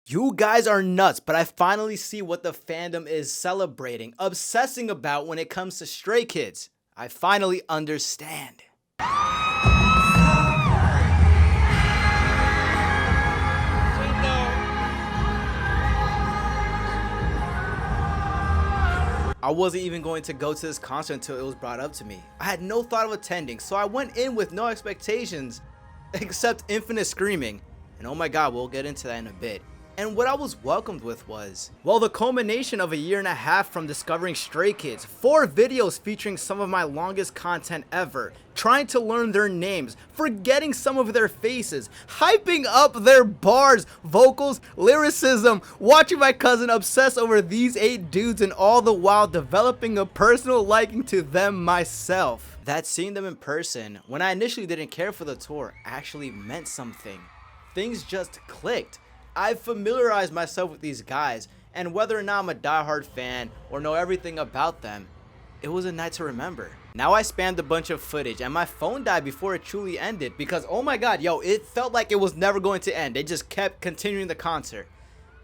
You guys are nuts, but I finally see what the fandom is celebrating, obsessing about when it comes to Stray Kids. I finally understand. I wasn't even going to go to this concert until it was brought up to me. I had no thought of attending, so I went in with no expectations except infinite screaming. And oh my god, we'll get into that in a bit. And what I was welcomed with was, well, the culmination of a year and a half from discovering Stray Kids, 4 videos featuring some of my longest content ever, trying to learn their names, forgetting some of their faces, hyping up their bars, vocals, lyricism, watching my cousin obsess over these 8 dudes, and all the while developing a personal liking to them myself. That seeing them in person, when I initially didn't care for the tour, actually meant something. Things just clicked. I've familiarized myself with these guys, and whether or not I'm a diehard fan or know everything about them, it was a night to remember. Now I spammed a bunch of footage and my phone died before it truly ended because oh my god, yo, it felt like it was never going to end. They just kept continuing the concert.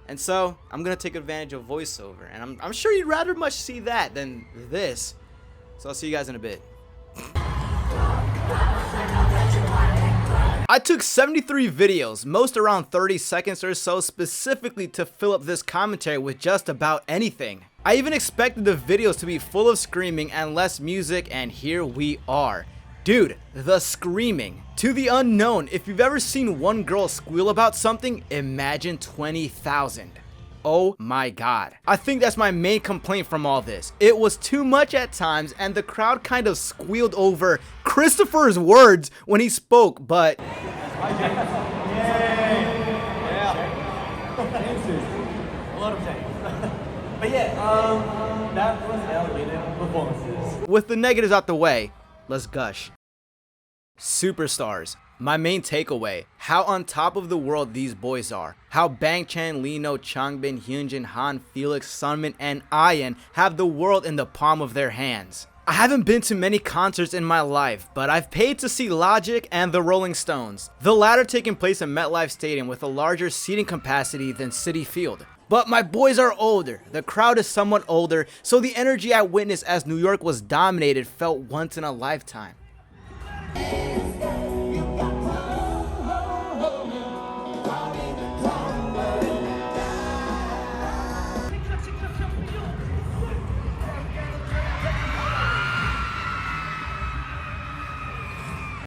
And so I'm gonna take advantage of voiceover, and I'm sure you'd rather much see that than this. So I'll see you guys in a bit. I took 73 videos, most around 30 seconds or so, specifically to fill up this commentary with just about anything. I even expected the videos to be full of screaming and less music, and here we are. Dude, the screaming. To the unknown, if you've ever seen one girl squeal about something, imagine 20,000. Oh my god. I think that's my main complaint from all this. It was too much at times, and the crowd kind of squealed over Christopher's words when he spoke, but Hi, James. Yay! Yeah. A lot of James. But yeah, that was elevated performances. with the negatives out the way, let's gush. Superstars. My main takeaway, how on top of the world these boys are. How Bangchan, Lino, Changbin, Hyunjin, Han, Felix, Sunmin, and Ian have the world in the palm of their hands. I haven't been to many concerts in my life, but I've paid to see Logic and the Rolling Stones, the latter taking place in MetLife Stadium with a larger seating capacity than Citi Field. But my boys are older, the crowd is somewhat older, so the energy I witnessed as New York was dominated felt once in a lifetime.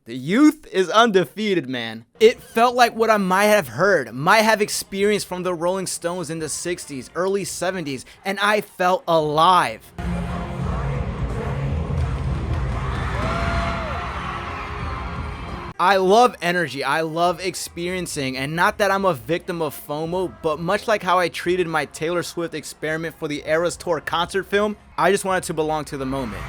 The youth is undefeated, man. It felt like what I might have heard, might have experienced from the Rolling Stones in the 60s, early 70s, and I felt alive. I love energy, I love experiencing, and not that I'm a victim of FOMO, but much like how I treated my Taylor Swift experiment for the Eras Tour concert film, I just wanted to belong to the moment.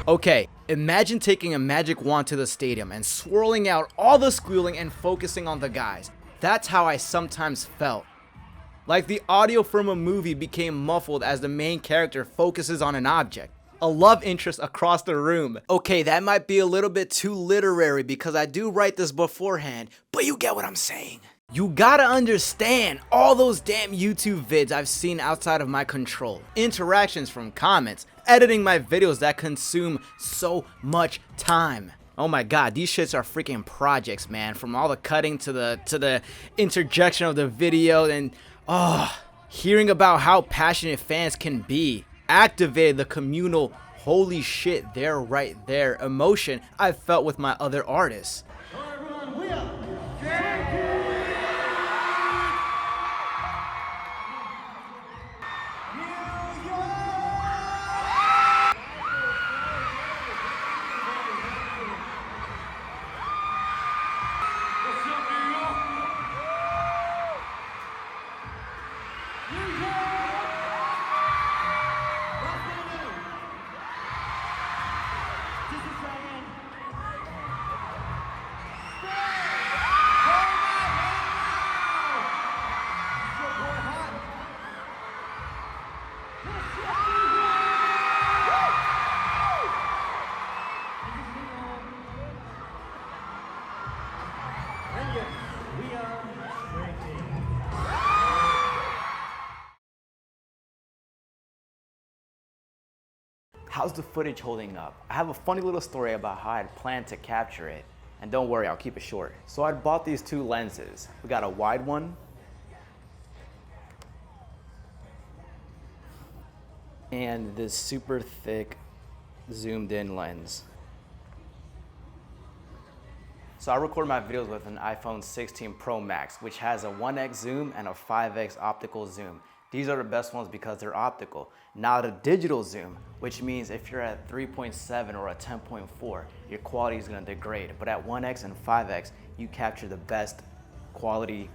Okay, imagine taking a magic wand to the stadium and swirling out all the squealing and focusing on the guys. That's how I sometimes felt. Like the audio from a movie became muffled as the main character focuses on an object. A love interest across the room. Okay, that might be a little bit too literary because I do write this beforehand, but you get what I'm saying. You gotta understand all those damn YouTube vids I've seen outside of my control. Interactions from comments, editing my videos that consume so much time. Oh my god, these shits are freaking projects, man. From all the cutting to the interjection of the video, and hearing about how passionate fans can be. Activated the communal holy shit, they're right there emotion I felt with my other artists. How's the footage holding up? I have a funny little story about how I'd planned to capture it. And don't worry, I'll keep it short. So I'd bought these two lenses. We got a wide one and this super thick zoomed in lens. So I record my videos with an iPhone 16 Pro Max, which has a 1x zoom and a 5x optical zoom. These are the best ones because they're optical. Now the digital zoom, which means if you're at 3.7 or a 10.4, your quality is gonna degrade. But at 1x and 5x, you capture the best quality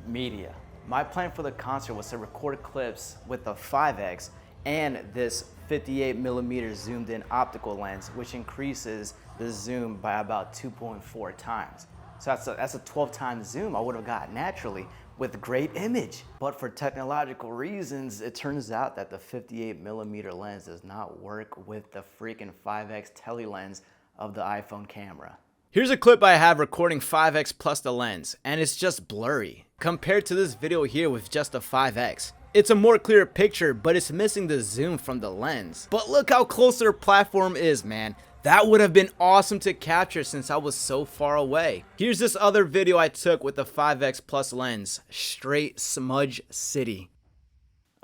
media. My plan for the concert was to record clips with the 5x and this 58mm zoomed in optical lens, which increases the zoom by about 2.4 times. So that's a 12 times zoom I would have got naturally with great image. But for technological reasons, it turns out that the 58mm lens does not work with the freaking 5x tele lens of the iPhone camera. Here's a clip I have recording 5x plus the lens, and it's just blurry compared to this video here with just a 5x. It's a more clear picture, but it's missing the zoom from the lens. But look how close their platform is, man. That would have been awesome to capture since I was so far away. Here's this other video I took with the 5x plus lens, straight smudge city.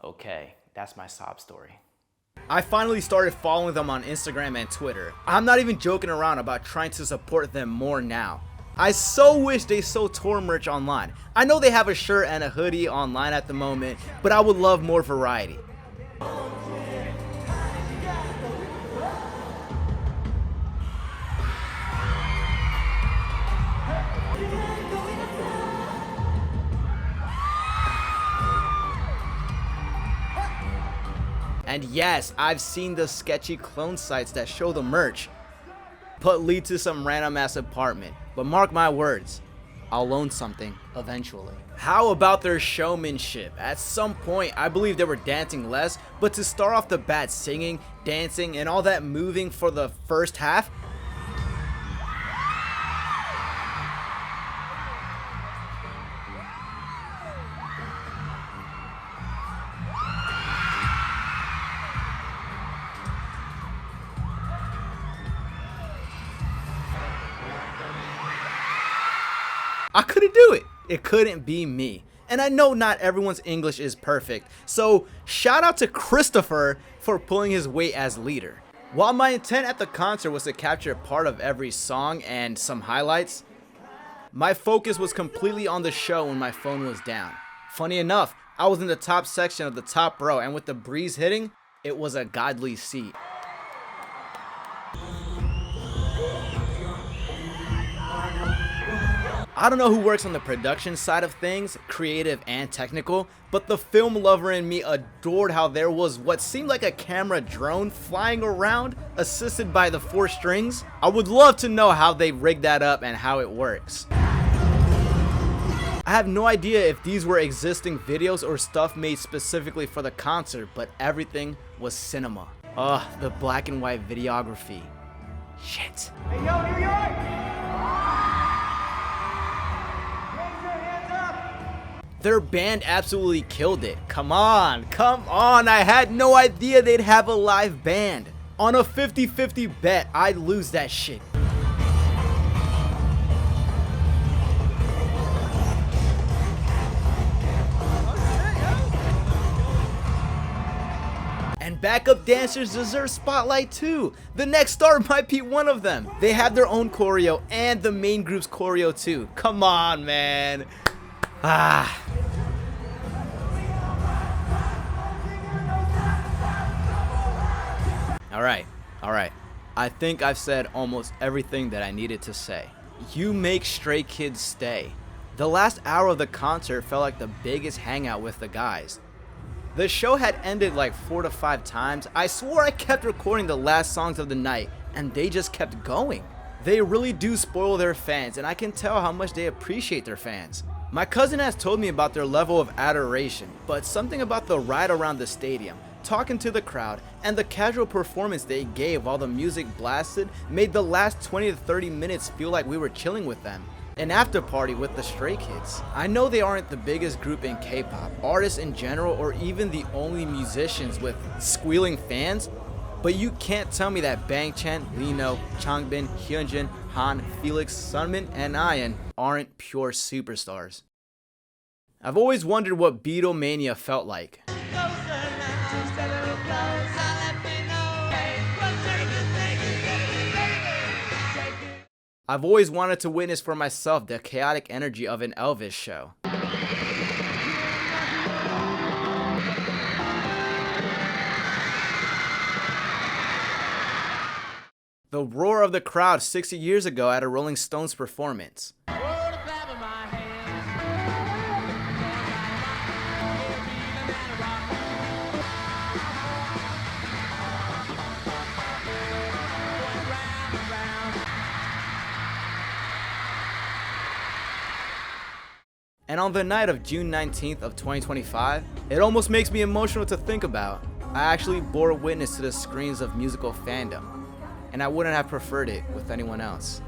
Okay, that's my sob story. I finally started following them on Instagram and Twitter. I'm not even joking around about trying to support them more now. I so wish they sold tour merch online. I know they have a shirt and a hoodie online at the moment, but I would love more variety. And yes, I've seen the sketchy clone sites that show the merch, but lead to some random ass apartment. But mark my words, I'll own something eventually. How about their showmanship? At some point, I believe they were dancing less, but to start off the bat singing, dancing, and all that moving for the first half, I couldn't do it. It couldn't be me. And I know not everyone's English is perfect, so shout out to Christopher for pulling his weight as leader. While my intent at the concert was to capture part of every song and some highlights, my focus was completely on the show when my phone was down. Funny enough, I was in the top section of the top row, and with the breeze hitting, it was a godly seat. I don't know who works on the production side of things, creative and technical, but the film lover in me adored how there was what seemed like a camera drone flying around, assisted by the 4 strings. I would love to know how they rigged that up and how it works. I have no idea if these were existing videos or stuff made specifically for the concert, but everything was cinema. Ugh, the black and white videography. Shit. Hey, yo, New York! Their band absolutely killed it. Come on, I had no idea they'd have a live band. On a 50-50 bet, I'd lose that shit. And backup dancers deserve spotlight too. The next star might be one of them. They have their own choreo and the main group's choreo too. Come on, man. Alright. I think I've said almost everything that I needed to say. You make Stray Kids stay. The last hour of the concert felt like the biggest hangout with the guys. The show had ended like 4 to 5 times. I swore I kept recording the last songs of the night, and they just kept going. They really do spoil their fans, and I can tell how much they appreciate their fans. My cousin has told me about their level of adoration, but something about the ride around the stadium, talking to the crowd, and the casual performance they gave while the music blasted made the last 20 to 30 minutes feel like we were chilling with them. An after party with the Stray Kids. I know they aren't the biggest group in K-pop, artists in general, or even the only musicians with squealing fans, But you can't tell me that Bangchan, Lino, Changbin, Hyunjin, Han, Felix, Sunmin, and Ian aren't pure superstars. I've always wondered what Beatlemania felt like. I've always wanted to witness for myself the chaotic energy of an Elvis show. The roar of the crowd 60 years ago at a Rolling Stones performance. And on the night of June 19th of 2025, it almost makes me emotional to think about. I actually bore witness to the screens of musical fandom, and I wouldn't have preferred it with anyone else.